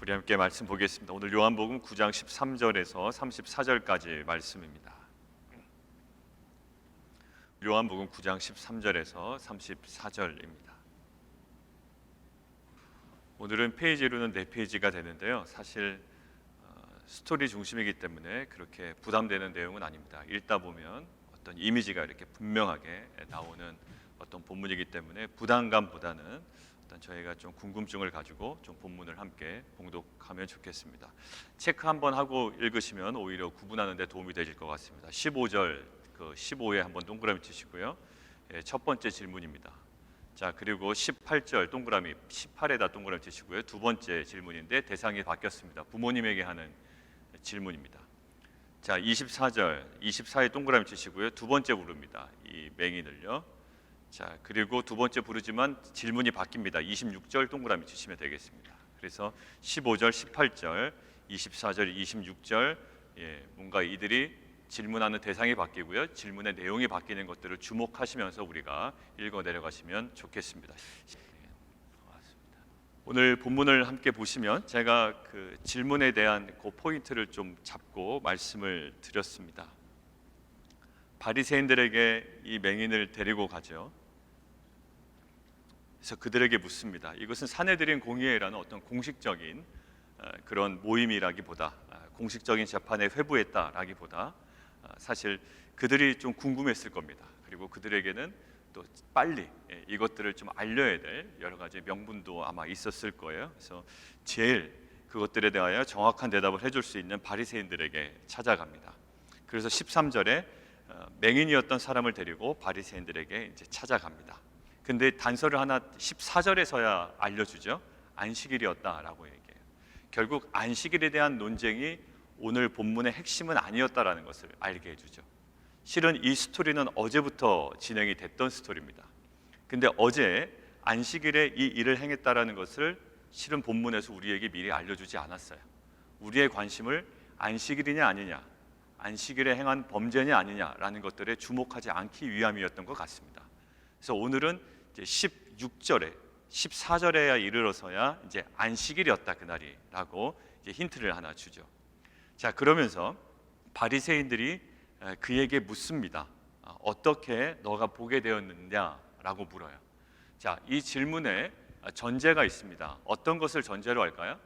우리 함께 말씀 보겠습니다. 오늘 요한복음 9장 13절에서 34절까지 말씀입니다. 요한복음 9장 13절에서 34절입니다. 오늘은 페이지로는 4페이지가 되는데요. 사실 스토리 중심이기 때문에 그렇게 부담되는 내용은 아닙니다. 읽다 보면 어떤 이미지가 이렇게 분명하게 나오는 어떤 본문이기 때문에 부담감보다는 일단 저희가 좀 궁금증을 가지고 좀 본문을 함께 봉독하면 좋겠습니다. 체크 한번 하고 읽으시면 오히려 구분하는 데 도움이 되실 것 같습니다. 15절 15에 한번 동그라미 치시고요. 첫 번째 질문입니다. 자, 그리고 18절 동그라미, 18에다 동그라미 치시고요. 두 번째 질문인데 대상이 바뀌었습니다. 부모님에게 하는 질문입니다. 자, 24절, 24에 동그라미 치시고요. 두 번째 부릅니다. 이 맹인을요. 자, 그리고 두 번째 부르지만 질문이 바뀝니다. 26절 동그라미 치시면 되겠습니다. 그래서 15절, 18절, 24절, 26절 뭔가 이들이 질문하는 대상이 바뀌고요. 질문의 내용이 바뀌는 것들을 주목하시면서 우리가 읽어 내려가시면 좋겠습니다. 오늘 본문을 함께 보시면 제가 그 질문에 대한 그 포인트를 좀 잡고 말씀을 드렸습니다. 바리새인들에게 이 맹인을 데리고 가죠. 그래서 그들에게 묻습니다. 이것은 사내들인 공의회라는 어떤 공식적인 그런 모임이라기보다 공식적인 재판에 회부했다라기보다 사실 그들이 좀 궁금했을 겁니다. 그리고 그들에게는 또 빨리 이것들을 좀 알려야 될 여러 가지 명분도 아마 있었을 거예요. 그래서 제일 그것들에 대하여 정확한 대답을 해줄 수 있는 바리새인들에게 찾아갑니다. 그래서 13절에 맹인이었던 사람을 데리고 바리새인들에게 이제 찾아갑니다. 근데 단서를 하나 14절에서야 알려주죠. 안식일이었다라고 얘기해요. 결국 안식일에 대한 논쟁이 오늘 본문의 핵심은 아니었다라는 것을 알게 해주죠. 실은 이 스토리는 어제부터 진행이 됐던 스토리입니다. 근데 어제 안식일에 이 일을 행했다라는 것을 실은 본문에서 우리에게 미리 알려주지 않았어요. 우리의 관심을 안식일이냐 아니냐, 안식일에 행한 범죄냐 아니냐라는 것들에 주목하지 않기 위함이었던 것 같습니다. 그래서 오늘은 이제 16절에 14절에야 이르러서야 이제 안식일이었다 그날이라고 이제 힌트를 하나 주죠. 자, 그러면서 바리새인들이 그에게 묻습니다. 어떻게 너가 보게 되었느냐라고 물어요. 자, 이 질문에 전제가 있습니다. 어떤 것을 전제로 할까요?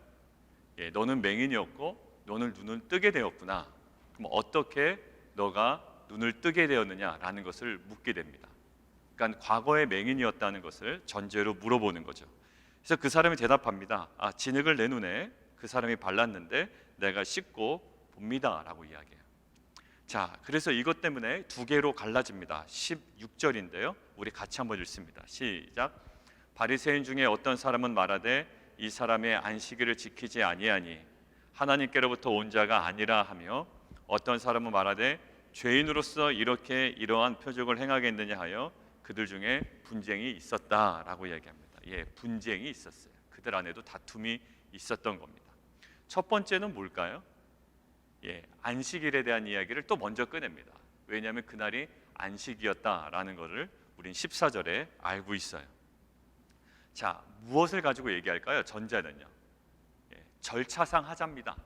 너는 맹인이었고 너는 눈을 뜨게 되었구나. 그럼 어떻게 너가 눈을 뜨게 되었느냐라는 것을 묻게 됩니다. 그러니까 과거에 맹인이었다는 것을 전제로 물어보는 거죠. 그래서 그 사람이 대답합니다. 진흙을 내 눈에 그 사람이 발랐는데 내가 씻고 봅니다라고 이야기해요. 자, 그래서 이것 때문에 두 개로 갈라집니다. 16절인데요. 우리 같이 한번 읽습니다. 시작. 바리새인 중에 어떤 사람은 말하되 이 사람의 안식일을 지키지 아니하니 하나님께로부터 온 자가 아니라 하며 어떤 사람은 말하되 죄인으로서 이렇게 이러한 표적을 행하겠느냐 하여 그들 중에 분쟁이 있었다라고 얘기합니다. 분쟁이 있었어요. 그들 안에도 다툼이 있었던 겁니다. 첫 번째는 뭘까요? 안식일에 대한 이야기를 또 먼저 꺼냅니다. 왜냐하면 그날이 안식이었다라는 것을 우린 14절에 알고 있어요. 자, 무엇을 가지고 얘기할까요? 전제는요. 절차상 하자입니다.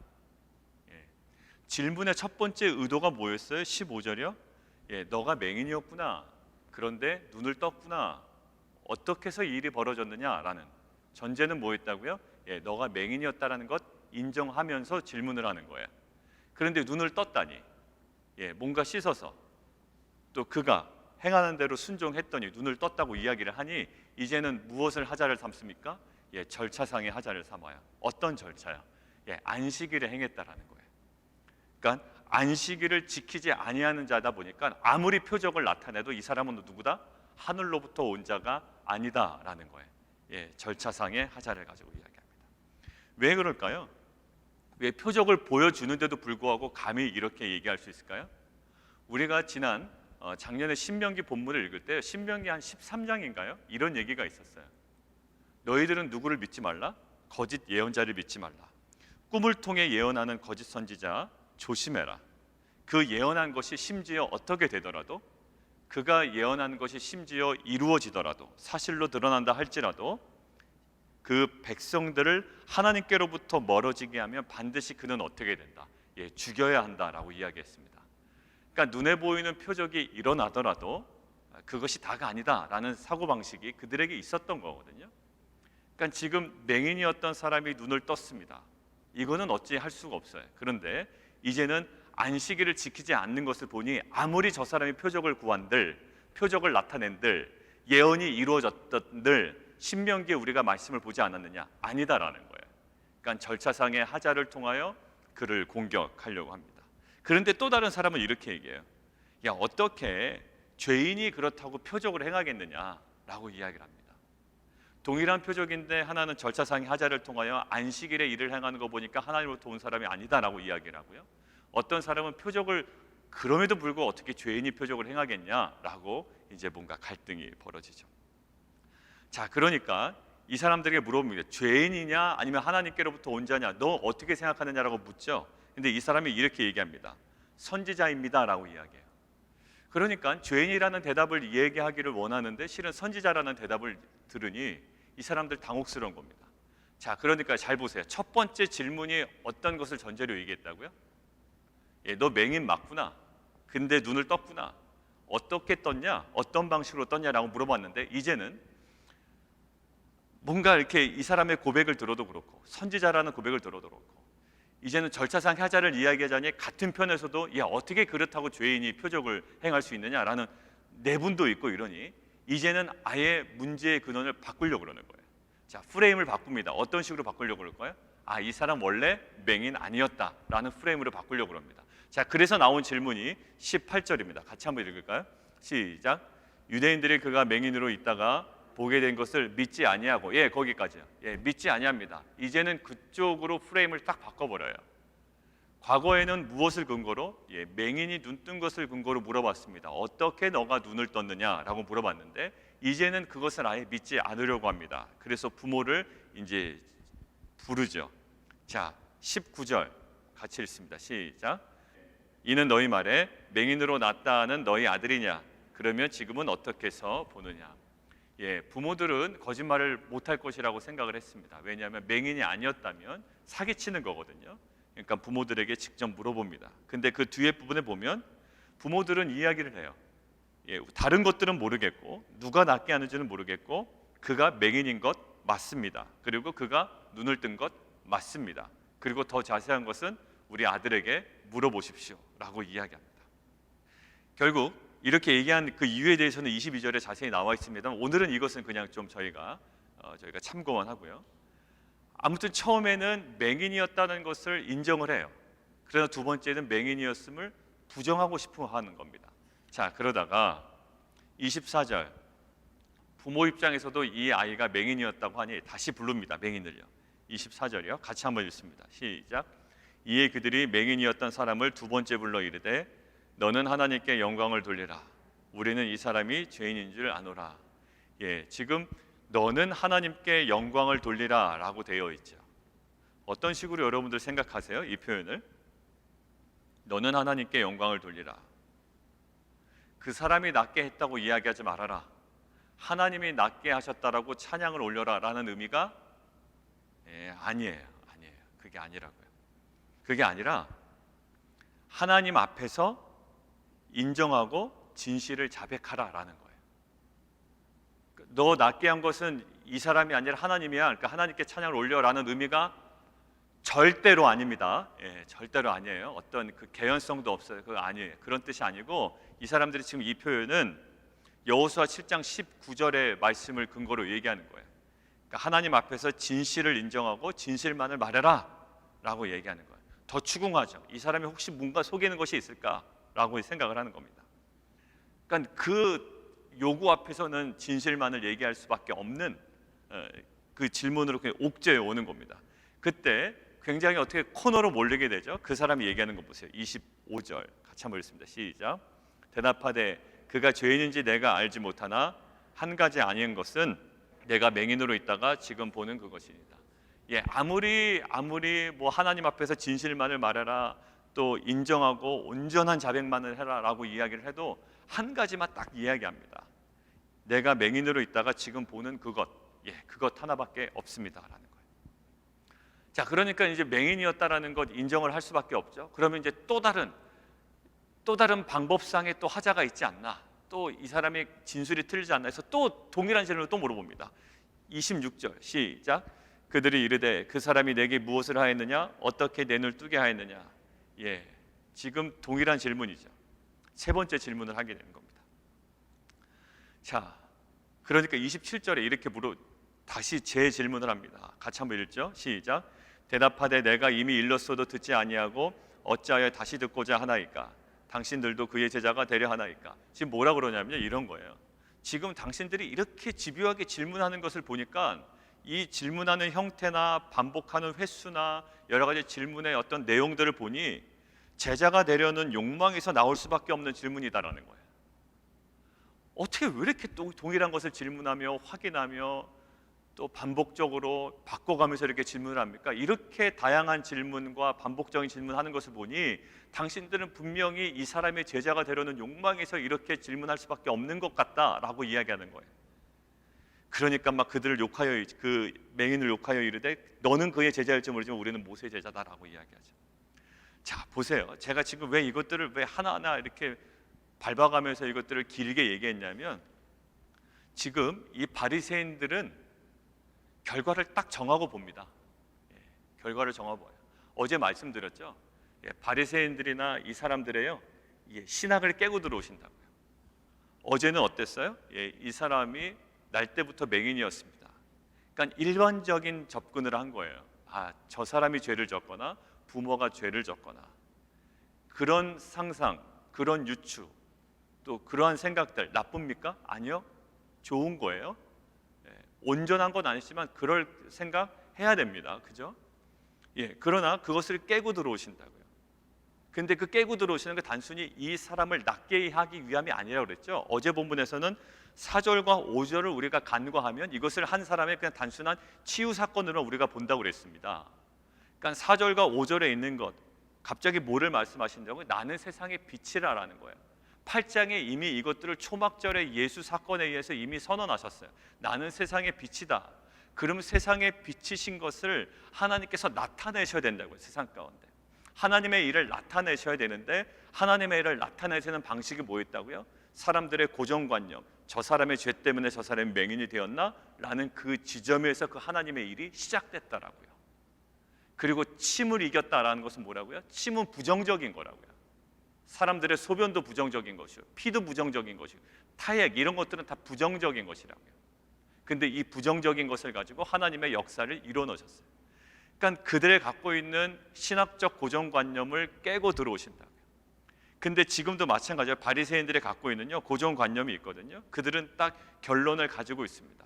질문의 첫 번째 의도가 뭐였어요? 15절이요? 너가 맹인이었구나. 그런데 눈을 떴구나. 어떻게 해서 이 일이 벌어졌느냐라는 전제는 뭐였다고요? 너가 맹인이었다라는 것 인정하면서 질문을 하는 거예요. 그런데 눈을 떴다니, 뭔가 씻어서 또 그가 행하는 대로 순종했더니 눈을 떴다고 이야기를 하니 이제는 무엇을 하자를 삼습니까? 절차상의 하자를 삼아요. 어떤 절차야? 안식일에 행했다라는 거예요. 그러니까 안식일을 지키지 아니하는 자다 보니까 아무리 표적을 나타내도 이 사람은 누구다? 하늘로부터 온 자가 아니다라는 거예요. 절차상의 하자를 가지고 이야기합니다. 왜 그럴까요? 왜 표적을 보여주는데도 불구하고 감히 이렇게 얘기할 수 있을까요? 우리가 지난 작년에 신명기 본문을 읽을 때 신명기 한 13장인가요? 이런 얘기가 있었어요. 너희들은 누구를 믿지 말라? 거짓 예언자를 믿지 말라. 꿈을 통해 예언하는 거짓 선지자 조심해라. 그 예언한 것이 심지어 어떻게 되더라도, 그가 예언한 것이 심지어 이루어지더라도, 사실로 드러난다 할지라도 그 백성들을 하나님께로부터 멀어지게 하면 반드시 그는 어떻게 된다? 죽여야 한다라고 이야기했습니다. 그러니까 눈에 보이는 표적이 일어나더라도 그것이 다가 아니다라는 사고방식이 그들에게 있었던 거거든요. 그러니까 지금 맹인이었던 사람이 눈을 떴습니다. 이거는 어찌 할 수가 없어요. 그런데 이제는 안식일을 지키지 않는 것을 보니 아무리 저 사람이 표적을 구한들, 표적을 나타낸들, 예언이 이루어졌던들 신명기에 우리가 말씀을 보지 않았느냐? 아니다라는 거예요. 그러니까 절차상의 하자를 통하여 그를 공격하려고 합니다. 그런데 또 다른 사람은 이렇게 얘기해요. 야, 어떻게 죄인이 그렇다고 표적을 행하겠느냐라고 이야기를 합니다. 동일한 표적인데 하나는 절차상의 하자를 통하여 안식일에 일을 행하는 거 보니까 하나님으로부터 온 사람이 아니다라고 이야기를 하고요. 어떤 사람은 표적을 그럼에도 불구하고 어떻게 죄인이 표적을 행하겠냐라고 이제 뭔가 갈등이 벌어지죠. 자, 그러니까 이 사람들에게 물어봅니다. 죄인이냐 아니면 하나님께로부터 온 자냐? 너 어떻게 생각하느냐라고 묻죠. 근데 이 사람이 이렇게 얘기합니다. 선지자입니다라고 이야기해요. 그러니까 죄인이라는 대답을 얘기하기를 원하는데 실은 선지자라는 대답을 들으니 이 사람들 당혹스러운 겁니다. 자, 그러니까 잘 보세요. 첫 번째 질문이 어떤 것을 전제로 얘기했다고요? 너 맹인 맞구나. 근데 눈을 떴구나. 어떻게 떴냐? 어떤 방식으로 떴냐라고 물어봤는데 이제는 뭔가 이렇게 이 사람의 고백을 들어도 그렇고 선지자라는 고백을 들어도 그렇고 이제는 절차상 하자를 이야기하자니 같은 편에서도 야, 어떻게 그렇다고 죄인이 표적을 행할 수 있느냐라는 내분도 있고 이러니 이제는 아예 문제의 근원을 바꾸려고 그러는 거예요. 자, 프레임을 바꿉니다. 어떤 식으로 바꾸려고 그럴까요? 아, 이 사람 원래 맹인 아니었다라는 프레임으로 바꾸려고 합니다. 자, 그래서 나온 질문이 18절입니다. 같이 한번 읽을까요? 시작. 유대인들이 그가 맹인으로 있다가 보게 된 것을 믿지 아니하고, 거기까지요. 믿지 아니합니다. 이제는 그쪽으로 프레임을 딱 바꿔버려요. 과거에는 무엇을 근거로? 맹인이 눈 뜬 것을 근거로 물어봤습니다. 어떻게 너가 눈을 떴느냐라고 물어봤는데 이제는 그것을 아예 믿지 않으려고 합니다. 그래서 부모를 이제 부르죠. 자, 19절 같이 읽습니다. 시작. 이는 너희 말에 맹인으로 낳았다는 너희 아들이냐? 그러면 지금은 어떻게 해서 보느냐? 부모들은 거짓말을 못할 것이라고 생각을 했습니다. 왜냐하면 맹인이 아니었다면 사기치는 거거든요. 그러니까 부모들에게 직접 물어봅니다. 근데 그 뒤에 부분에 보면 부모들은 이야기를 해요. 다른 것들은 모르겠고 누가 낫게 하는지는 모르겠고 그가 맹인인 것 맞습니다. 그리고 그가 눈을 뜬 것 맞습니다. 그리고 더 자세한 것은 우리 아들에게 물어보십시오 라고 이야기합니다. 결국 이렇게 얘기한 그 이유에 대해서는 22절에 자세히 나와 있습니다. 오늘은 이것은 그냥 좀 저희가 참고만 하고요. 아무튼 처음에는 맹인이었다는 것을 인정을 해요. 그러나 두 번째는 맹인이었음을 부정하고 싶어 하는 겁니다. 자, 그러다가 24절 부모 입장에서도 이 아이가 맹인이었다고 하니 다시 부릅니다. 맹인을요. 24절이요. 같이 한번 읽습니다. 시작. 이에 그들이 맹인이었던 사람을 두 번째 불러 이르되 너는 하나님께 영광을 돌리라. 우리는 이 사람이 죄인인 줄 아노라. 지금 너는 하나님께 영광을 돌리라 라고 되어 있죠. 어떤 식으로 여러분들 생각하세요? 이 표현을? 너는 하나님께 영광을 돌리라. 그 사람이 낫게 했다고 이야기하지 말아라. 하나님이 낫게 하셨다라고 찬양을 올려라 라는 의미가 아니에요. 그게 아니라고요. 그게 아니라 하나님 앞에서 인정하고 진실을 자백하라라는 거예요. 너 낫게 한 것은 이 사람이 아니라 하나님이야. 그러니까 하나님께 찬양을 올려라는 의미가 절대로 아닙니다. 절대로 아니에요. 어떤 그 개연성도 없어요. 그거 아니에요. 그런 뜻이 아니고 이 사람들이 지금 이 표현은 여호수아 7장 19절의 말씀을 근거로 얘기하는 거예요. 그러니까 하나님 앞에서 진실을 인정하고 진실만을 말해라 라고 얘기하는 거예요. 더 추궁하죠. 이 사람이 혹시 뭔가 속이는 것이 있을까라고 생각을 하는 겁니다. 그러니까 그 요구 앞에서는 진실만을 얘기할 수밖에 없는 그 질문으로 그냥 옥죄어 오는 겁니다. 그때 굉장히 어떻게 코너로 몰리게 되죠. 그 사람이 얘기하는 거 보세요. 25절 같이 한번 읽습니다. 시작. 대답하되 그가 죄인인지 내가 알지 못하나 한 가지 아닌 것은 내가 맹인으로 있다가 지금 보는 그것이니라. 아무리 뭐 하나님 앞에서 진실만을 말해라, 또 인정하고 온전한 자백만을 해라라고 이야기를 해도 한 가지만 딱 이야기합니다. 내가 맹인으로 있다가 지금 보는 그것. 그것 하나밖에 없습니다라는 거예요. 자, 그러니까 이제 맹인이었다라는 것 인정을 할 수밖에 없죠. 그러면 이제 또 다른 방법상의 또 하자가 있지 않나, 또 이 사람의 진술이 틀리지 않나 해서 또 동일한 질문을 또 물어봅니다. 26절 시작. 그들이 이르되 그 사람이 내게 무엇을 하였느냐, 어떻게 내 눈을 뜨게 하였느냐. 지금 동일한 질문이죠. 세 번째 질문을 하게 되는 겁니다. 자, 그러니까 27절에 이렇게 다시 재질문을 합니다. 같이 한번 읽죠. 시작. 대답하되 내가 이미 일렀어도 듣지 아니하고 어찌하여 다시 듣고자 하나이까? 당신들도 그의 제자가 되려 하나이까? 지금 뭐라 그러냐면요, 이런 거예요. 지금 당신들이 이렇게 집요하게 질문하는 것을 보니까 이 질문하는 형태나 반복하는 횟수나 여러 가지 질문의 어떤 내용들을 보니 제자가 되려는 욕망에서 나올 수밖에 없는 질문이다라는 거예요. 어떻게 왜 이렇게 또 동일한 것을 질문하며 확인하며 또 반복적으로 바꿔가면서 이렇게 질문을 합니까? 이렇게 다양한 질문과 반복적인 질문하는 것을 보니 당신들은 분명히 이 사람의 제자가 되려는 욕망에서 이렇게 질문할 수밖에 없는 것 같다라고 이야기하는 거예요. 그러니까 막 그들을 욕하여, 그 맹인을 욕하여 이르되 너는 그의 제자일지 모르지만 우리는 모세의 제자다라고 이야기하죠. 자, 보세요. 제가 지금 왜 이것들을 왜 하나하나 이렇게 밟아가면서 이것들을 길게 얘기했냐면, 지금 이 바리새인들은 결과를 딱 정하고 봅니다. 결과를 정하고 봐요. 어제 말씀드렸죠. 바리새인들이나 이 사람들의요, 신학을 깨고 들어오신다고요. 어제는 어땠어요? 이 사람이 날 때부터 맹인이었습니다. 그러니까 일반적인 접근을 한 거예요. 저 사람이 죄를 졌거나 부모가 죄를 졌거나, 그런 상상, 그런 유추, 또 그러한 생각들 나쁩니까? 아니요, 좋은 거예요. 온전한 건 아니지만 그럴 생각 해야 됩니다. 그죠? 그러나 그것을 깨고 들어오신다고요. 근데 그 깨고 들어오시는 게 단순히 이 사람을 낫게 하기 위함이 아니라고 그랬죠. 어제 본문에서는 4절과 5절을 우리가 간과하면 이것을 한 사람의 그냥 단순한 치유 사건으로 우리가 본다고 그랬습니다. 그러니까 4절과 5절에 있는 것, 갑자기 뭐를 말씀하신다고요? 나는 세상의 빛이라라는 거예요. 8장에 이미 이것들을 초막절의 예수 사건에 의해서 이미 선언하셨어요. 나는 세상의 빛이다. 그럼 세상의 빛이신 것을 하나님께서 나타내셔야 된다고요. 세상 가운데 하나님의 일을 나타내셔야 되는데, 하나님의 일을 나타내시는 방식이 뭐였다고요? 사람들의 고정관념, 저 사람의 죄 때문에 저 사람이 맹인이 되었나? 라는 그 지점에서 그 하나님의 일이 시작됐다라고요. 그리고 침을 이겼다라는 것은 뭐라고요? 침은 부정적인 거라고요. 사람들의 소변도 부정적인 것이요, 피도 부정적인 것이요, 타액 이런 것들은 다 부정적인 것이라고요. 근데 이 부정적인 것을 가지고 하나님의 역사를 이뤄놓으셨어요. 그러니까 그들의 갖고 있는 신학적 고정관념을 깨고 들어오신다고요. 근데 지금도 마찬가지로 바리새인들이 갖고 있는 고정관념이 있거든요. 그들은 딱 결론을 가지고 있습니다.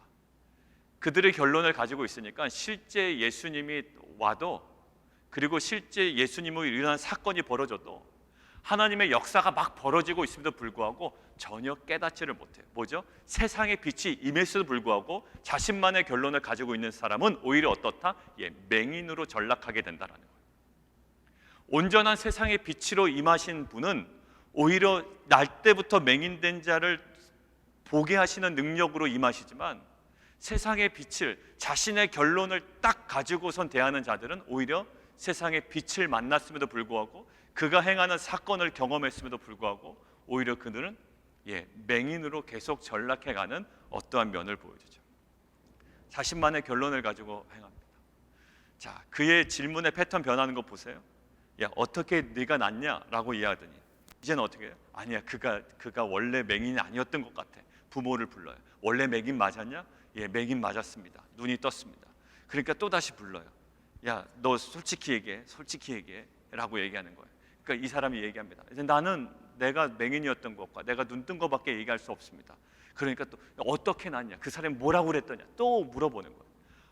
그들의 결론을 가지고 있으니까 실제 예수님이 와도, 그리고 실제 예수님으로 일어난 사건이 벌어져도, 하나님의 역사가 막 벌어지고 있음에도 불구하고 전혀 깨닫지를 못해요. 뭐죠? 세상의 빛이 임했음에도 불구하고 자신만의 결론을 가지고 있는 사람은 오히려 어떻다? 맹인으로 전락하게 된다는 거예요. 온전한 세상의 빛으로 임하신 분은 오히려 날 때부터 맹인된 자를 보게 하시는 능력으로 임하시지만, 세상의 빛을, 자신의 결론을 딱 가지고선 대하는 자들은 오히려 세상의 빛을 만났음에도 불구하고, 그가 행하는 사건을 경험했음에도 불구하고 오히려 그들은 맹인으로 계속 전락해가는 어떠한 면을 보여주죠. 자신만의 결론을 가지고 행합니다. 자, 그의 질문의 패턴 변하는 거 보세요. 어떻게 네가 낫냐라고 이야기하더니 이제는 어떻게 해요? 아니야, 그가 원래 맹인이 아니었던 것 같아. 부모를 불러요. 원래 맹인 맞았냐? 맹인 맞았습니다. 눈이 떴습니다. 그러니까 또 다시 불러요. 야, 너 솔직히 얘기해 라고 얘기하는 거예요. 그러니까 이 사람이 얘기합니다. 이제 나는 내가 맹인이었던 것과 내가 눈 뜬 것밖에 얘기할 수 없습니다. 그러니까 또 어떻게 낫냐? 그 사람이 뭐라고 그랬더냐? 또 물어보는 거예요.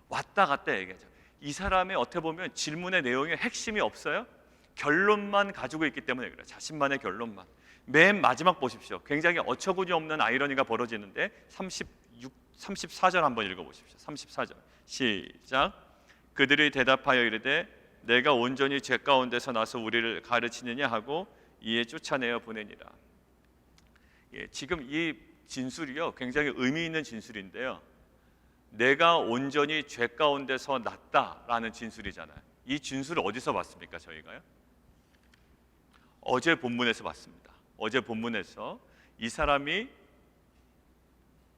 왔다 갔다 얘기하죠. 이 사람의 어떻게 보면 질문의 내용에 핵심이 없어요. 결론만 가지고 있기 때문에 그래요. 자신만의 결론만. 맨 마지막 보십시오. 굉장히 어처구니 없는 아이러니가 벌어지는데 34절 한번 읽어보십시오. 34절 시작. 그들이 대답하여 이르되 내가 온전히 죄 가운데서 나서 우리를 가르치느냐 하고 이에 쫓아내어 보내니라. 지금 이 진술이요, 굉장히 의미 있는 진술인데요. 내가 온전히 죄 가운데서 났다라는 진술이잖아요. 이 진술을 어디서 봤습니까? 저희가요? 어제 본문에서 봤습니다. 어제 본문에서 이 사람이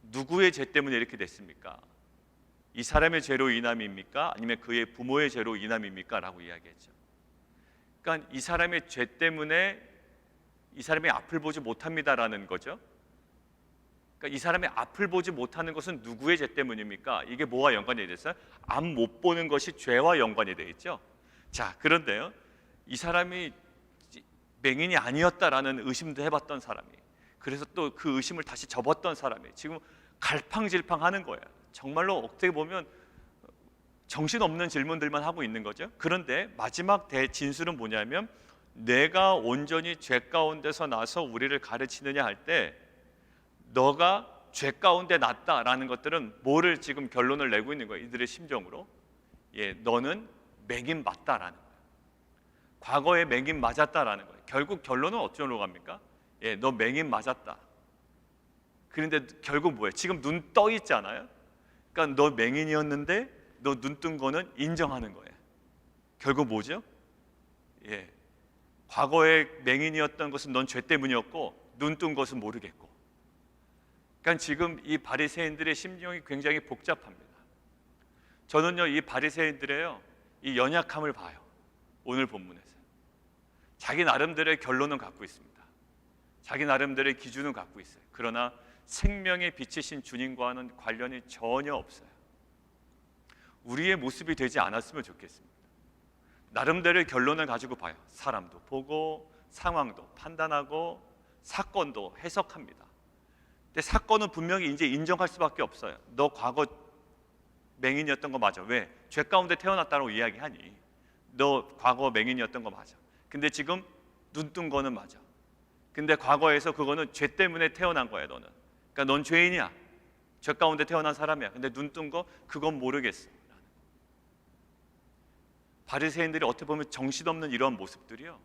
누구의 죄 때문에 이렇게 됐습니까? 이 사람의 죄로 인함입니까? 아니면 그의 부모의 죄로 인함입니까? 라고 이야기했죠. 그러니까 이 사람의 죄 때문에 이 사람이 앞을 보지 못합니다라는 거죠. 그러니까 이 사람이 앞을 보지 못하는 것은 누구의 죄 때문입니까? 이게 뭐와 연관이 되어 있어요? 앞 못 보는 것이 죄와 연관이 되어 있죠. 자, 그런데요, 이 사람이 맹인이 아니었다라는 의심도 해봤던 사람이, 그래서 또 그 의심을 다시 접었던 사람이 지금 갈팡질팡하는 거예요. 정말로 어떻게 보면 정신없는 질문들만 하고 있는 거죠. 그런데 마지막 대진술은 뭐냐면, 내가 온전히 죄 가운데서 나서 우리를 가르치느냐 할 때 너가 죄 가운데 났다라는 것들은 뭐를 지금 결론을 내고 있는 거예요. 이들의 심정으로. 너는 맹인 맞다라는 거예요. 과거에 맹인 맞았다라는 거예요. 결국 결론은 어쩌로 갑니까? 너 맹인 맞았다. 그런데 결국 뭐예요? 지금 눈 떠 있잖아요. 그러니까 너 맹인이었는데 너 눈 뜬 거는 인정하는 거예요. 결국 뭐죠? 과거에 맹인이었던 것은 넌 죄 때문이었고 눈 뜬 것은 모르겠고. 그러니까 지금 이 바리새인들의 심정이 굉장히 복잡합니다. 저는요, 이 바리새인들의 이 연약함을 봐요. 오늘 본문에서 자기 나름대로의 결론은 갖고 있습니다. 자기 나름대로의 기준은 갖고 있어요. 그러나 생명의 빛이신 주님과는 관련이 전혀 없어요. 우리의 모습이 되지 않았으면 좋겠습니다. 나름대로의 결론을 가지고 봐요. 사람도 보고 상황도 판단하고 사건도 해석합니다. 근데 사건은 분명히 이제 인정할 수밖에 없어요. 너 과거 맹인이었던 거 맞아. 왜? 죄 가운데 태어났다고 이야기하니 너 과거 맹인이었던 거 맞아. 근데 지금 눈 뜬 거는 맞아. 근데 과거에서 그거는 죄 때문에 태어난 거야. 너는. 그러니까 넌 죄인이야. 죄 가운데 태어난 사람이야. 근데 눈 뜬 거 그건 모르겠어. 바리새인들이 어떻게 보면 정신없는 이러한 모습들이요,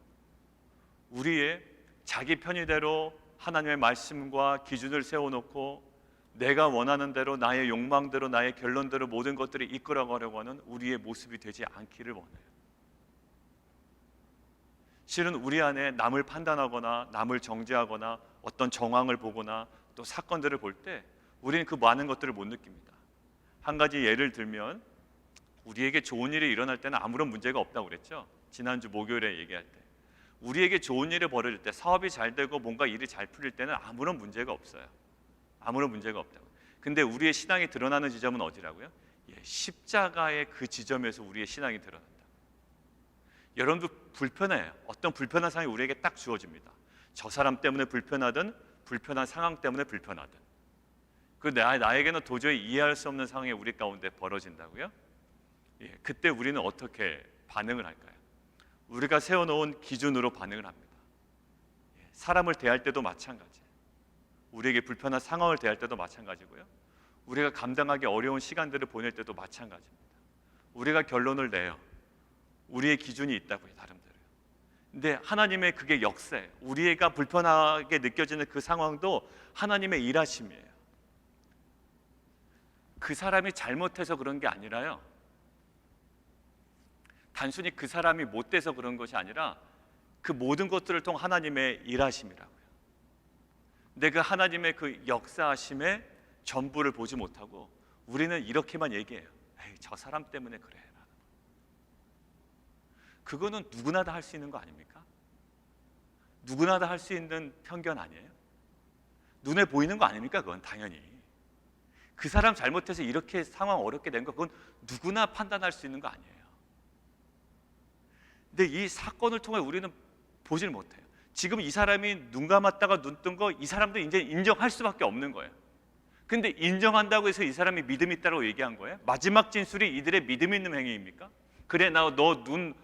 우리의 자기 편의대로 하나님의 말씀과 기준을 세워놓고 내가 원하는 대로 나의 욕망대로 나의 결론대로 모든 것들을 이끌어가려고 하는 우리의 모습이 되지 않기를 원해요. 실은 우리 안에 남을 판단하거나 남을 정죄하거나 어떤 정황을 보거나 또 사건들을 볼 때 우리는 그 많은 것들을 못 느낍니다. 한 가지 예를 들면, 우리에게 좋은 일이 일어날 때는 아무런 문제가 없다고 그랬죠. 지난주 목요일에 얘기할 때 우리에게 좋은 일이 벌어질 때, 사업이 잘 되고 뭔가 일이 잘 풀릴 때는 아무런 문제가 없어요. 아무런 문제가 없다고. 근데 우리의 신앙이 드러나는 지점은 어디라고요? 십자가의 그 지점에서 우리의 신앙이 드러난다. 여러분도 불편해요. 어떤 불편한 상황이 우리에게 딱 주어집니다. 저 사람 때문에 불편하든 불편한 상황 때문에 불편하든, 그 나에게는 도저히 이해할 수 없는 상황이 우리 가운데 벌어진다고요? 그때 우리는 어떻게 반응을 할까요? 우리가 세워놓은 기준으로 반응을 합니다. 사람을 대할 때도 마찬가지, 우리에게 불편한 상황을 대할 때도 마찬가지고요, 우리가 감당하기 어려운 시간들을 보낼 때도 마찬가지입니다. 우리가 결론을 내요. 우리의 기준이 있다고요, 나름대로. 근데 하나님의 그게 역사예요. 우리가 불편하게 느껴지는 그 상황도 하나님의 일하심이에요. 그 사람이 잘못해서 그런 게 아니라요, 단순히 그 사람이 못돼서 그런 것이 아니라 그 모든 것들을 통해 하나님의 일하심이라고요. 근데 그 하나님의 그 역사하심의 전부를 보지 못하고 우리는 이렇게만 얘기해요. 에이, 저 사람 때문에 그래. 그거는 누구나 다 할 수 있는 거 아닙니까? 누구나 다 할 수 있는 편견 아니에요? 눈에 보이는 거 아닙니까? 그건 당연히. 그 사람 잘못해서 이렇게 상황 어렵게 된 거, 그건 누구나 판단할 수 있는 거 아니에요. 근데 이 사건을 통해 우리는 보질 못해요. 지금 이 사람이 눈 감았다가 눈 뜬 거, 이 사람도 이제 인정할 수밖에 없는 거예요. 근데 인정한다고 해서 이 사람이 믿음이 있다고 얘기한 거예요? 마지막 진술이 이들의 믿음 있는 행위입니까? 그래, 너 눈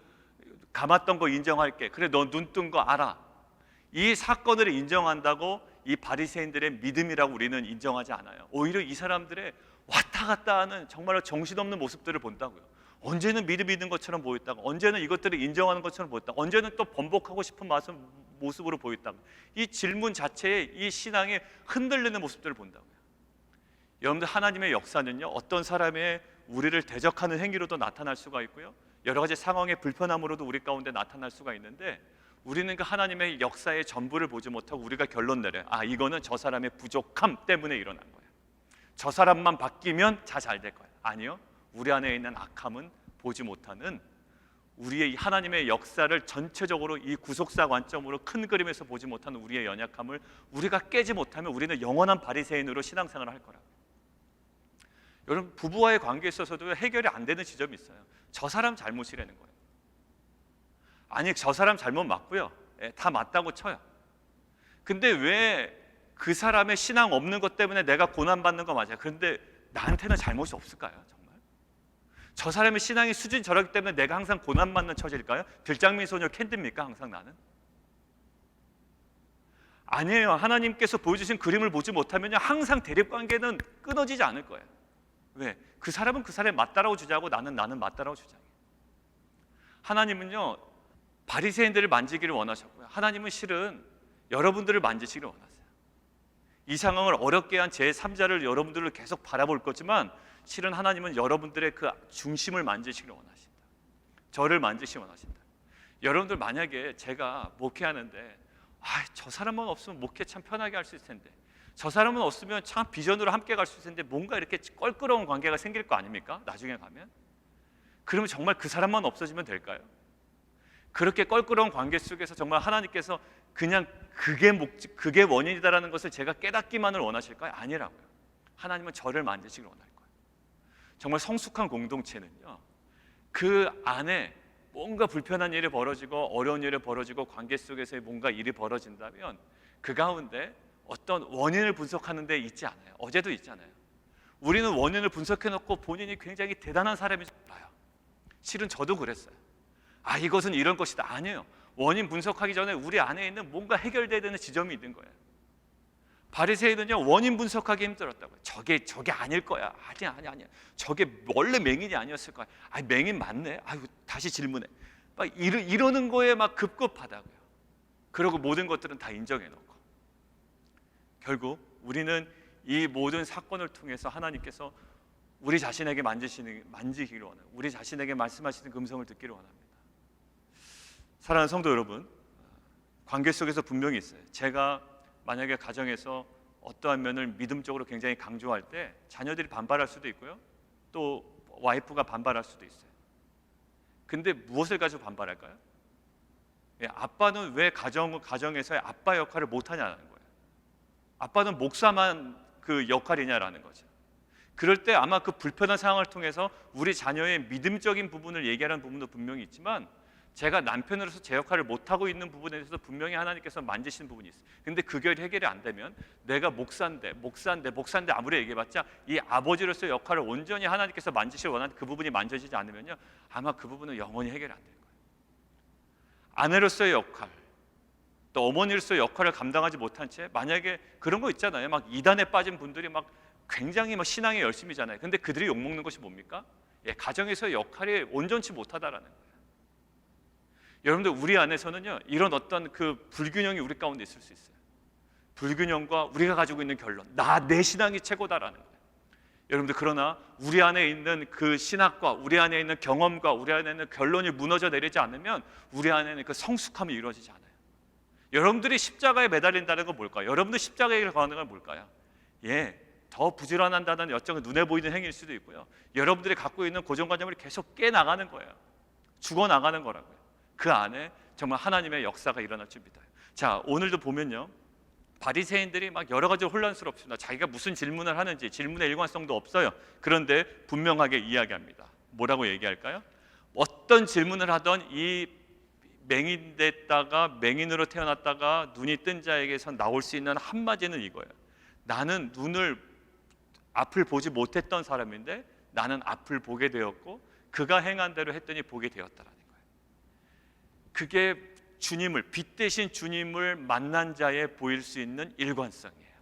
감았던 거 인정할게. 그래, 너 눈 뜬 거 알아. 이 사건을 인정한다고 이 바리새인들의 믿음이라고 우리는 인정하지 않아요. 오히려 이 사람들의 왔다 갔다 하는 정말로 정신없는 모습들을 본다고요. 언제는 믿음 있는 것처럼 보였다고, 언제는 이것들을 인정하는 것처럼 보였다고, 언제는 또 번복하고 싶은 모습으로 보였다고. 이 질문 자체에 이 신앙이 흔들리는 모습들을 본다고요. 여러분들 하나님의 역사는요, 어떤 사람의 우리를 대적하는 행위로도 나타날 수가 있고요, 여러 가지 상황의 불편함으로도 우리 가운데 나타날 수가 있는데, 우리는 그 하나님의 역사의 전부를 보지 못하고 우리가 결론 내려요. 아, 이거는 저 사람의 부족함 때문에 일어난 거예요. 저 사람만 바뀌면 잘 될 거예요. 아니요, 우리 안에 있는 악함은 보지 못하는, 우리의 하나님의 역사를 전체적으로 이 구속사 관점으로 큰 그림에서 보지 못하는 우리의 연약함을 우리가 깨지 못하면 우리는 영원한 바리새인으로 신앙생활을 할 거라고. 여러분, 부부와의 관계에 있어서도 해결이 안 되는 지점이 있어요. 저 사람 잘못이라는 거예요. 아니, 저 사람 잘못 맞고요, 다 맞다고 쳐요. 근데 왜 그 사람의 신앙 없는 것 때문에 내가 고난받는 거 맞아요. 그런데 나한테는 잘못이 없을까요? 정말 저 사람의 신앙의 수준이 저렇기 때문에 내가 항상 고난받는 처지일까요? 들장미 소녀 캔디입니까? 항상 나는? 아니에요. 하나님께서 보여주신 그림을 보지 못하면요, 항상 대립관계는 끊어지지 않을 거예요. 왜? 그 사람은 그 사람이 맞다라고 주장하고 나는 맞다라고 주장해요. 하나님은요, 바리새인들을 만지기를 원하셨고요, 하나님은 실은 여러분들을 만지시기를 원하세요. 이 상황을 어렵게 한 제3자를 여러분들을 계속 바라볼 거지만, 실은 하나님은 여러분들의 그 중심을 만지시기를 원하신다. 저를 만지시기 원하신다. 여러분들, 만약에 제가 목회하는데 저 사람만 없으면 목회 참 편하게 할 수 있을 텐데, 저 사람은 없으면 참 비전으로 함께 갈 수 있을 텐데, 뭔가 이렇게 껄끄러운 관계가 생길 거 아닙니까? 나중에 가면. 그러면 정말 그 사람만 없어지면 될까요? 그렇게 껄끄러운 관계 속에서 정말 하나님께서 그냥 그게 원인이다라는 것을 제가 깨닫기만을 원하실까요? 아니라고요. 하나님은 저를 만지시길 원할 거예요. 정말 성숙한 공동체는요, 그 안에 뭔가 불편한 일이 벌어지고 어려운 일이 벌어지고 관계 속에서 뭔가 일이 벌어진다면 그 가운데 어떤 원인을 분석하는 데 있지 않아요. 어제도 있잖아요. 우리는 원인을 분석해놓고 본인이 굉장히 대단한 사람인 줄 알아요. 실은 저도 그랬어요. 이것은 이런 것이다. 아니에요. 원인 분석하기 전에 우리 안에 있는 뭔가 해결돼야 되는 지점이 있는 거예요. 바리새인은요, 원인 분석하기 힘들었다고요. 저게 아닐 거야. 아니야. 저게 원래 맹인이 아니었을 거야. 맹인 맞네. 다시 질문해. 막 이러는 거에 막 급급하다고요. 그러고 모든 것들은 다 인정해놓고, 결국 우리는 이 모든 사건을 통해서 하나님께서 우리 자신에게 만지기를 원해요. 우리 자신에게 말씀하시는 그 음성을 듣기를 원합니다. 사랑하는 성도 여러분, 관계 속에서 분명히 있어요. 제가 만약에 가정에서 어떠한 면을 믿음적으로 굉장히 강조할 때 자녀들이 반발할 수도 있고요, 또 와이프가 반발할 수도 있어요. 근데 무엇을 가지고 반발할까요? 아빠는 왜 가정에서의 아빠 역할을 못하냐는 거예요. 아빠는 목사만 그 역할이냐라는 거죠. 그럴 때 아마 그 불편한 상황을 통해서 우리 자녀의 믿음적인 부분을 얘기하는 부분도 분명히 있지만, 제가 남편으로서 제 역할을 못하고 있는 부분에 대해서 분명히 하나님께서 만지시는 부분이 있어요. 근데 그게 해결이 안 되면 내가 목사인데 아무리 얘기해봤자 이 아버지로서의 역할을 온전히 하나님께서 만지시길 원하는 그 부분이 만져지지 않으면요, 아마 그 부분은 영원히 해결이 안 될 거예요. 아내로서의 역할, 또 어머니로서의 역할을 감당하지 못한 채, 만약에 그런 거 있잖아요. 막 이단에 빠진 분들이 막 굉장히 막 신앙에 열심이잖아요. 근데 그들이 욕먹는 것이 뭡니까? 가정에서의 역할이 온전치 못하다라는 거예요. 여러분들, 우리 안에서는요, 이런 어떤 그 불균형이 우리 가운데 있을 수 있어요. 불균형과 우리가 가지고 있는 결론, 내 신앙이 최고다라는 거예요. 여러분들, 그러나 우리 안에 있는 그 신학과 우리 안에 있는 경험과 우리 안에 있는 결론이 무너져 내리지 않으면 우리 안에는 그 성숙함이 이루어지지 않아요. 여러분들이 십자가에 매달린다는 건 뭘까요? 여러분들 십자가에 가는 건 뭘까요? 더 부지런한다는 여정은 눈에 보이는 행위일 수도 있고요, 여러분들이 갖고 있는 고정관념을 계속 깨나가는 거예요. 죽어나가는 거라고요. 그 안에 정말 하나님의 역사가 일어날 줄 믿어요. 자, 오늘도 보면요, 바리새인들이 막 여러 가지로 혼란스럽습니다. 자기가 무슨 질문을 하는지 질문의 일관성도 없어요. 그런데 분명하게 이야기합니다. 뭐라고 얘기할까요? 어떤 질문을 하던 이 맹인됐다가 맹인으로 태어났다가 눈이 뜬 자에게서 나올 수 있는 한마디는 이거예요. 나는 앞을 보지 못했던 사람인데 나는 앞을 보게 되었고 그가 행한 대로 했더니 보게 되었다라는 거예요. 그게 빛 대신 주님을 만난 자에 보일 수 있는 일관성이에요.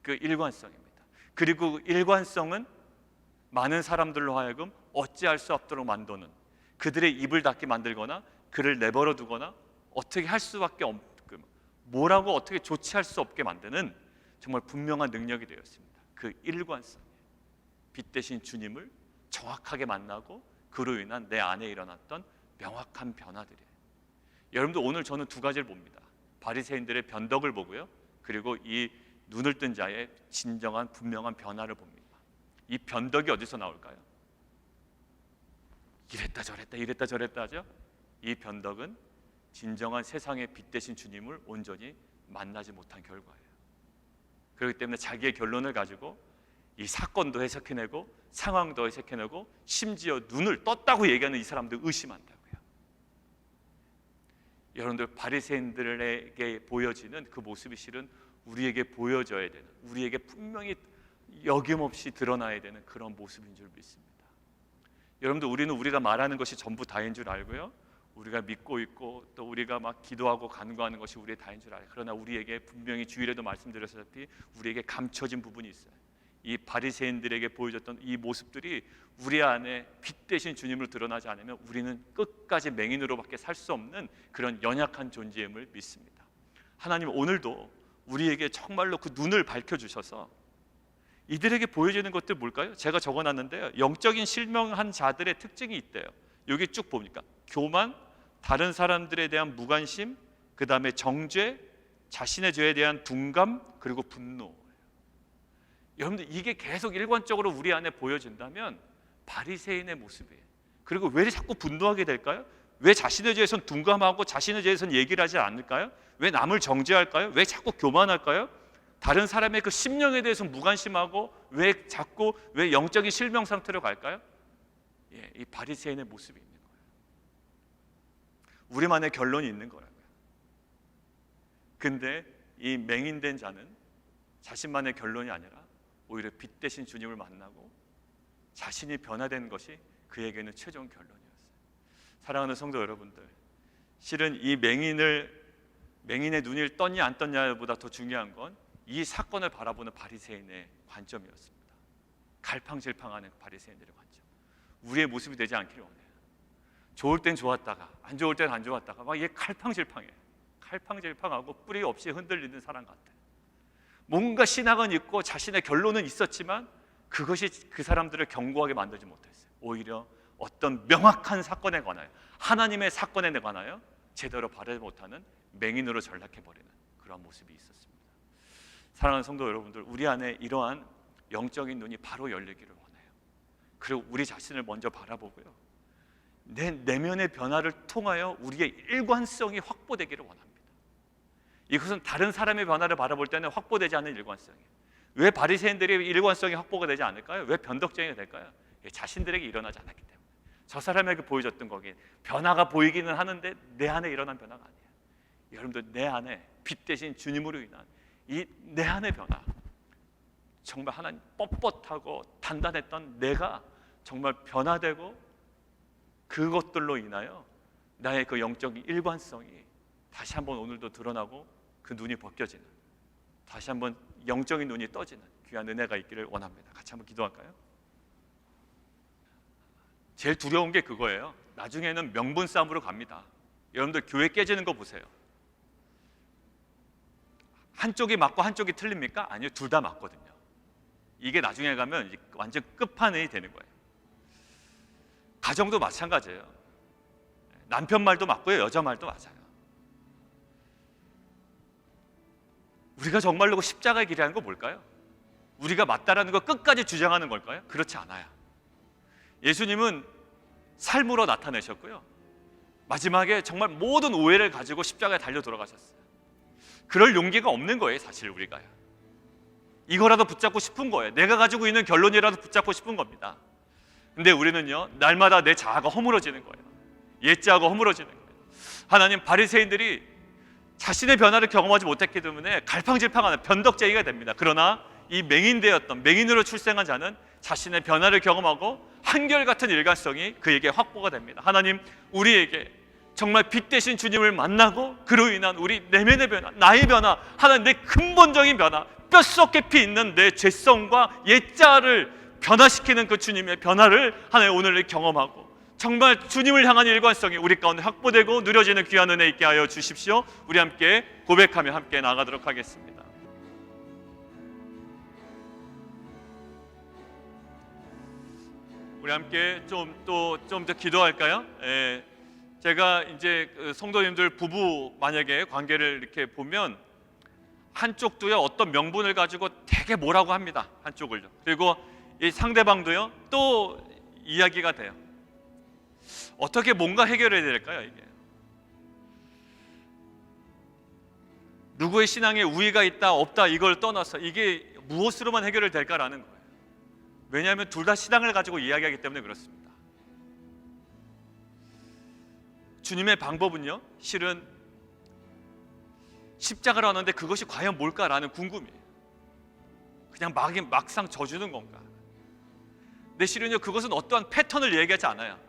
그 일관성입니다. 그리고 일관성은 많은 사람들로 하여금 어찌할 수 없도록 만드는, 그들의 입을 닫게 만들거나 그를 내버려 두거나 어떻게 할 수밖에 뭐라고 어떻게 조치할 수 없게 만드는 정말 분명한 능력이 되었습니다. 그 일관성, 빛 대신 주님을 정확하게 만나고 그로 인한 내 안에 일어났던 명확한 변화들이에요. 여러분들 오늘 저는 두 가지를 봅니다. 바리새인들의 변덕을 보고요, 그리고 이 눈을 뜬 자의 진정한 분명한 변화를 봅니다. 이 변덕이 어디서 나올까요? 이랬다 저랬다 하죠. 이 변덕은 진정한 세상의 빛 대신 주님을 온전히 만나지 못한 결과예요. 그렇기 때문에 자기의 결론을 가지고 이 사건도 해석해내고 상황도 해석해내고 심지어 눈을 떴다고 얘기하는 이 사람들 의심한다고요. 여러분들, 바리새인들에게 보여지는 그 모습이 실은 우리에게 보여져야 되는, 우리에게 분명히 여김없이 드러나야 되는 그런 모습인 줄 믿습니다. 여러분들, 우리는 우리가 말하는 것이 전부 다인 줄 알고요, 우리가 믿고 있고 또 우리가 막 기도하고 간구하는 것이 우리의 다인 줄 알아요. 그러나 우리에게 분명히 주일에도 말씀드렸다시피 우리에게 감춰진 부분이 있어요. 이 바리새인들에게 보여줬던 이 모습들이 우리 안에 빛 대신 주님을 드러나지 않으면 우리는 끝까지 맹인으로밖에 살 수 없는 그런 연약한 존재임을 믿습니다. 하나님 오늘도 우리에게 정말로 그 눈을 밝혀주셔서 이들에게 보여지는 것들 뭘까요? 제가 적어놨는데요, 영적인 실명한 자들의 특징이 있대요. 여기 쭉 보니까 교만, 다른 사람들에 대한 무관심, 그 다음에 정죄, 자신의 죄에 대한 둔감, 그리고 분노. 여러분들, 이게 계속 일관적으로 우리 안에 보여진다면 바리새인의 모습이에요. 그리고 왜 자꾸 분노하게 될까요? 왜 자신의 죄에선 둔감하고 자신의 죄에선 얘기를 하지 않을까요? 왜 남을 정죄할까요? 왜 자꾸 교만할까요? 다른 사람의 그 심령에 대해서 무관심하고 왜 영적인 실명 상태로 갈까요? 이 바리새인의 모습이 있는 거예요. 우리만의 결론이 있는 거라고요. 근데 이 맹인된 자는 자신만의 결론이 아니라 오히려 빛 대신 주님을 만나고 자신이 변화된 것이 그에게는 최종 결론이었어요. 사랑하는 성도 여러분들, 실은 이 맹인의 눈이 떴냐 안 떴냐보다 더 중요한 건 이 사건을 바라보는 바리새인의 관점이었습니다. 갈팡질팡하는 바리새인들의 관점. 우리의 모습이 되지 않기를 원해요. 좋을 땐 좋았다가 안 좋을 땐 안 좋았다가 막 얘 갈팡질팡해. 갈팡질팡하고 뿌리 없이 흔들리는 사람 같아. 뭔가 신학은 있고 자신의 결론은 있었지만 그것이 그 사람들을 견고하게 만들지 못했어요. 오히려 어떤 명확한 사건에 관하여, 하나님의 사건에 관하여 제대로 바라지 못하는 맹인으로 전락해버리는 그런 모습이 있었습니다. 사랑하는 성도 여러분들, 우리 안에 이러한 영적인 눈이 바로 열리기를 원해요. 그리고 우리 자신을 먼저 바라보고요, 내 내면의 변화를 통하여 우리의 일관성이 확보되기를 원합니다. 이것은 다른 사람의 변화를 바라볼 때는 확보되지 않는 일관성이에요. 왜 바리새인들의 일관성이 확보가 되지 않을까요? 왜 변덕쟁이가 될까요? 자신들에게 일어나지 않았기 때문에. 저 사람에게 보여줬던 거기 변화가 보이기는 하는데 내 안에 일어난 변화가 아니에요. 여러분들, 내 안에 빛 대신 주님으로 인한 이 내 안의 변화, 정말 하나님 뻣뻣하고 단단했던 내가 정말 변화되고 그것들로 인하여 나의 그 영적인 일관성이 다시 한번 오늘도 드러나고 그 눈이 벗겨지는, 다시 한번 영적인 눈이 떠지는 귀한 은혜가 있기를 원합니다. 같이 한번 기도할까요? 제일 두려운 게 그거예요. 나중에는 명분 싸움으로 갑니다. 여러분들, 교회 깨지는 거 보세요. 한쪽이 맞고 한쪽이 틀립니까? 아니요, 둘 다 맞거든요. 이게 나중에 가면 완전 끝판왕이 되는 거예요. 가정도 마찬가지예요. 남편 말도 맞고요, 여자 말도 맞아요. 우리가 정말로 십자가의 길이라는 건 뭘까요? 우리가 맞다라는 거 끝까지 주장하는 걸까요? 그렇지 않아요. 예수님은 삶으로 나타내셨고요, 마지막에 정말 모든 오해를 가지고 십자가에 달려 돌아가셨어요. 그럴 용기가 없는 거예요, 사실 우리가요. 이거라도 붙잡고 싶은 거예요. 내가 가지고 있는 결론이라도 붙잡고 싶은 겁니다. 근데 우리는요, 날마다 내 자아가 허물어지는 거예요. 옛자아가 허물어지는 거예요. 하나님, 바리새인들이 자신의 변화를 경험하지 못했기 때문에 갈팡질팡하는 변덕쟁이가 됩니다. 그러나 이 맹인으로 출생한 자는 자신의 변화를 경험하고 한결같은 일관성이 그에게 확보가 됩니다. 하나님, 우리에게 정말 빛 대신 주님을 만나고 그로 인한 우리 내면의 변화, 나의 변화, 하나님 내 근본적인 변화, 뼛속 깊이 있는 내 죄성과 옛자를 변화시키는 그 주님의 변화를 하나님 오늘 경험하고 정말 주님을 향한 일관성이 우리 가운데 확보되고 누려지는 귀한 은혜 있게 하여 주십시오. 우리 함께 고백하며 함께 나가도록 하겠습니다. 우리 함께 좀 더 기도할까요? 예, 제가 이제 성도님들 부부 만약에 관계를 이렇게 보면 한쪽도요 어떤 명분을 가지고 되게 뭐라고 합니다. 한쪽을요. 그리고 이 상대방도요 또 이야기가 돼요. 어떻게 뭔가 해결해야 될까요? 이게 누구의 신앙에 우위가 있다 없다 이걸 떠나서 이게 무엇으로만 해결이 될까라는 거예요. 왜냐하면 둘 다 신앙을 가지고 이야기하기 때문에 그렇습니다. 주님의 방법은요 실은 십자가를 하는데 그것이 과연 뭘까라는 궁금이에요. 그냥 막상 져주는 건가? 근데 실은요 그것은 어떠한 패턴을 얘기하지 않아요.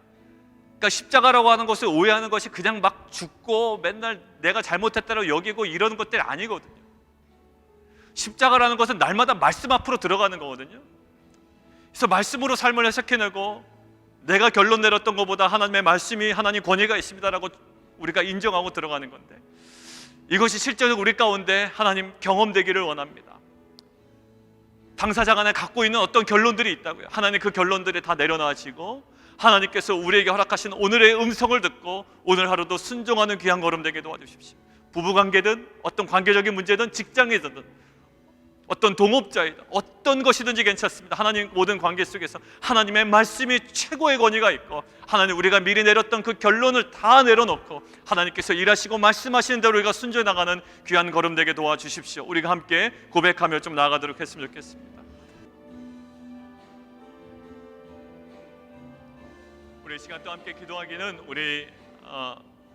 그러니까 십자가라고 하는 것을 오해하는 것이 그냥 막 죽고 맨날 내가 잘못했다고 여기고 이러는 것들이 아니거든요. 십자가라는 것은 날마다 말씀 앞으로 들어가는 거거든요. 그래서 말씀으로 삶을 해석해내고 내가 결론 내렸던 것보다 하나님의 말씀이 하나님 권위가 있습니다라고 우리가 인정하고 들어가는 건데, 이것이 실제로 우리 가운데 하나님 경험되기를 원합니다. 당사자 간에 갖고 있는 어떤 결론들이 있다고요. 하나님 그 결론들이 다 내려놔지고 하나님께서 우리에게 허락하신 오늘의 음성을 듣고 오늘 하루도 순종하는 귀한 걸음 되게 도와주십시오. 부부관계든 어떤 관계적인 문제든 직장이든 어떤 동업자이든 어떤 것이든지 괜찮습니다. 하나님 모든 관계 속에서 하나님의 말씀이 최고의 권위가 있고, 하나님 우리가 미리 내렸던 그 결론을 다 내려놓고 하나님께서 일하시고 말씀하시는 대로 우리가 순종해 나가는 귀한 걸음 되게 도와주십시오. 우리가 함께 고백하며 좀 나아가도록 했으면 좋겠습니다. 우리 시간 또 함께 기도하기는 우리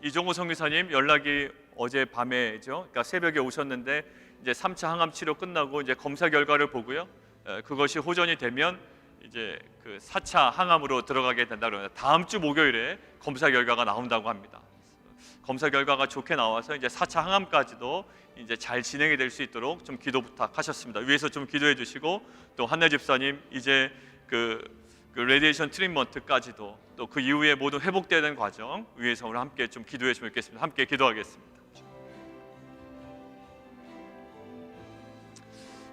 이종호 선교사님 연락이 어제 밤에죠. 그러니까 새벽에 오셨는데 이제 3차 항암 치료 끝나고 이제 검사 결과를 보고요. 그것이 호전이 되면 이제 그 4차 항암으로 들어가게 된다고 합니다. 다음 주 목요일에 검사 결과가 나온다고 합니다. 검사 결과가 좋게 나와서 이제 4차 항암까지도 이제 잘 진행이 될 수 있도록 좀 기도 부탁하셨습니다. 위에서 좀 기도해 주시고, 또 한내 집사님 이제 그 레디에이션 트리트먼트까지도 또 그 이후에 모든 회복되는 과정 위에서 오늘 함께 좀 기도해 주시면 좋겠습니다. 함께 기도하겠습니다.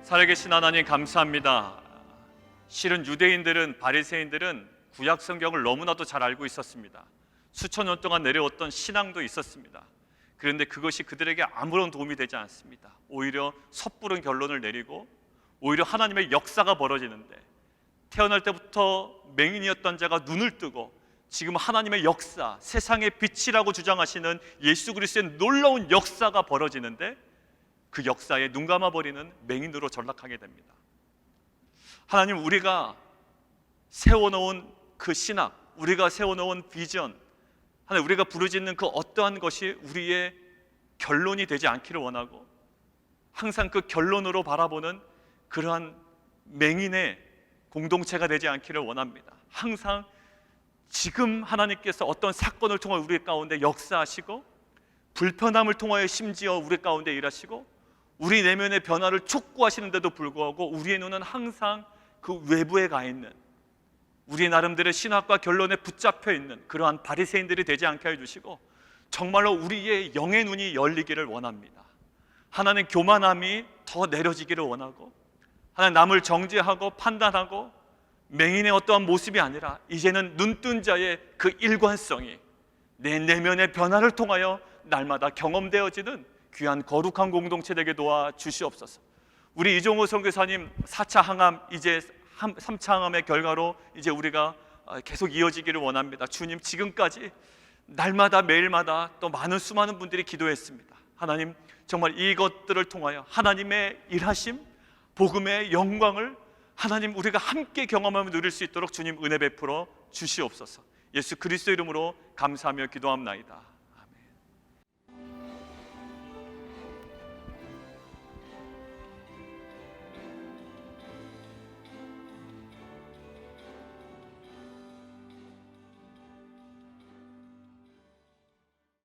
살아계신 하나님 감사합니다. 실은 유대인들은, 바리새인들은 구약 성경을 너무나도 잘 알고 있었습니다. 수천 년 동안 내려왔던 신앙도 있었습니다. 그런데 그것이 그들에게 아무런 도움이 되지 않습니다. 오히려 섣부른 결론을 내리고 오히려 하나님의 역사가 벌어지는데, 태어날 때부터 맹인이었던 자가 눈을 뜨고 지금 하나님의 역사, 세상의 빛이라고 주장하시는 예수 그리스도의 놀라운 역사가 벌어지는데 그 역사에 눈 감아버리는 맹인으로 전락하게 됩니다. 하나님, 우리가 세워놓은 그 신학, 우리가 세워놓은 비전, 하나님 우리가 부르짖는 그 어떠한 것이 우리의 결론이 되지 않기를 원하고, 항상 그 결론으로 바라보는 그러한 맹인의 공동체가 되지 않기를 원합니다. 항상 지금 하나님께서 어떤 사건을 통해 우리 가운데 역사하시고, 불편함을 통하여 심지어 우리 가운데 일하시고, 우리 내면의 변화를 촉구하시는데도 불구하고 우리의 눈은 항상 그 외부에 가 있는, 우리 나름대로의 신학과 결론에 붙잡혀 있는 그러한 바리새인들이 되지 않게 해주시고, 정말로 우리의 영의 눈이 열리기를 원합니다. 하나님, 교만함이 더 내려지기를 원하고, 하나님 남을 정죄하고 판단하고 맹인의 어떠한 모습이 아니라 이제는 눈뜬 자의 그 일관성이 내 내면의 변화를 통하여 날마다 경험되어지는 귀한 거룩한 공동체 되게 도와주시옵소서. 우리 이종호 선교사님 4차 항암, 이제 3차 항암의 결과로 이제 우리가 계속 이어지기를 원합니다. 주님, 지금까지 날마다 매일마다 또 수많은 분들이 기도했습니다. 하나님, 정말 이것들을 통하여 하나님의 일하심, 복음의 영광을 하나님 우리가 함께 경험하며 누릴 수 있도록 주님 은혜 베풀어 주시옵소서. 예수 그리스도 이름으로 감사하며 기도합나이다.